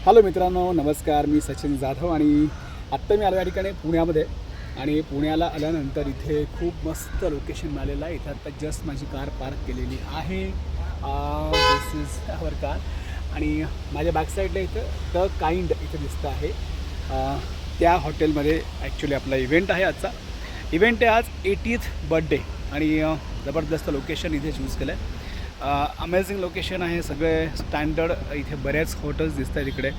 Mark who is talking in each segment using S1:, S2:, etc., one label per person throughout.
S1: Hello मित्रांनो, नमस्कार. मी सचिन जाधव आणि आत्ता मी आलो या ठिकाणी पुण्यामध्ये. आणि पुण्याला आल्यानंतर इथे खूप मस्त लोकेशन मिळालेलं आहे. इथे आत्ता जस्ट माझी कार पार्क केलेली आहे. दिस इज अवर कार. आणि माझ्या बॅकसाईडला इथं द काइंड इथे दिसतं आहे. त्या हॉटेलमध्ये ॲक्च्युली आपला इव्हेंट आहे. आजचा इव्हेंट आहे आज 80th बर्थडे. आणि जबरदस्त लोकेशन इथे चूज केलं आहे. अमेझिंग लोकेशन आहे. सगळे स्टँडर्ड इथे बरेच हॉटेल्स दिसत आहेत. इकडे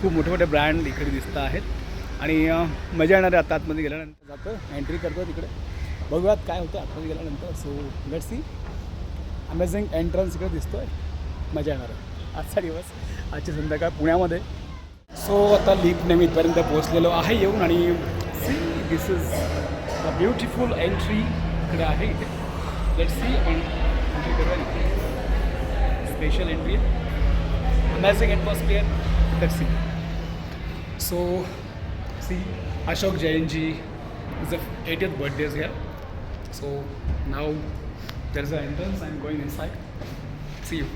S1: खूप मोठे मोठे ब्रँड इकडे दिसत आहेत. आणि मजा येणार आहे. आता आतमध्ये गेल्यानंतर जातं एंट्री करतो तिकडे, बघूयात काय होतं आतमध्ये गेल्यानंतर. So let's see. Amazing entrance इकडे दिसतो आहे. मजा येणार आहे आजचा दिवस, आजची संध्याकाळ पुण्यामध्ये. सो आता लिफ्टने मी इथपर्यंत पोहोचलेलो आहे येऊन. आणि see this is a beautiful entry इकडे आहे. इथे लेट्स सी. आपण एंट्री करूया. Special entry, amazing atmosphere. Let's see. So see Ashok Jain ji is the 80th birthday here. So now there is an entrance. I'm going inside. See you.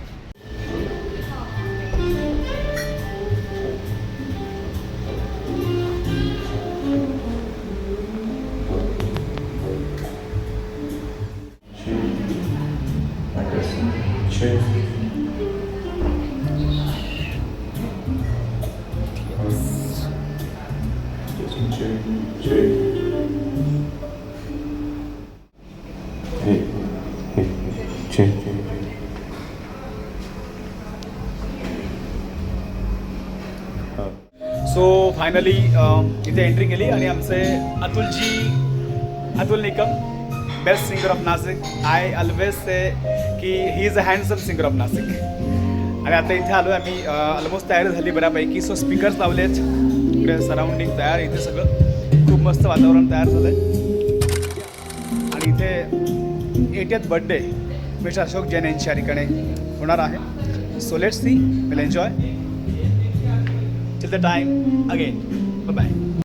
S1: So finally इथे entry केली आणि आमचे Atul Nikam, best singer of Nashik. I always say की he is a handsome singer of Nashik. आणि आता इथे आलो आम्ही. ऑलमोस्ट तयारी झाली बऱ्यापैकी. सो स्पीकर्स लावलेत इकडे, सराउंडिंग तयार. इथे सगळं खूप मस्त वातावरण तयार झालं आहे. आणि इथे 80th birthday mister Ashok Jain यांची या ठिकाणी होणार आहे. So let's see. Will enjoy till the time again. Bye bye.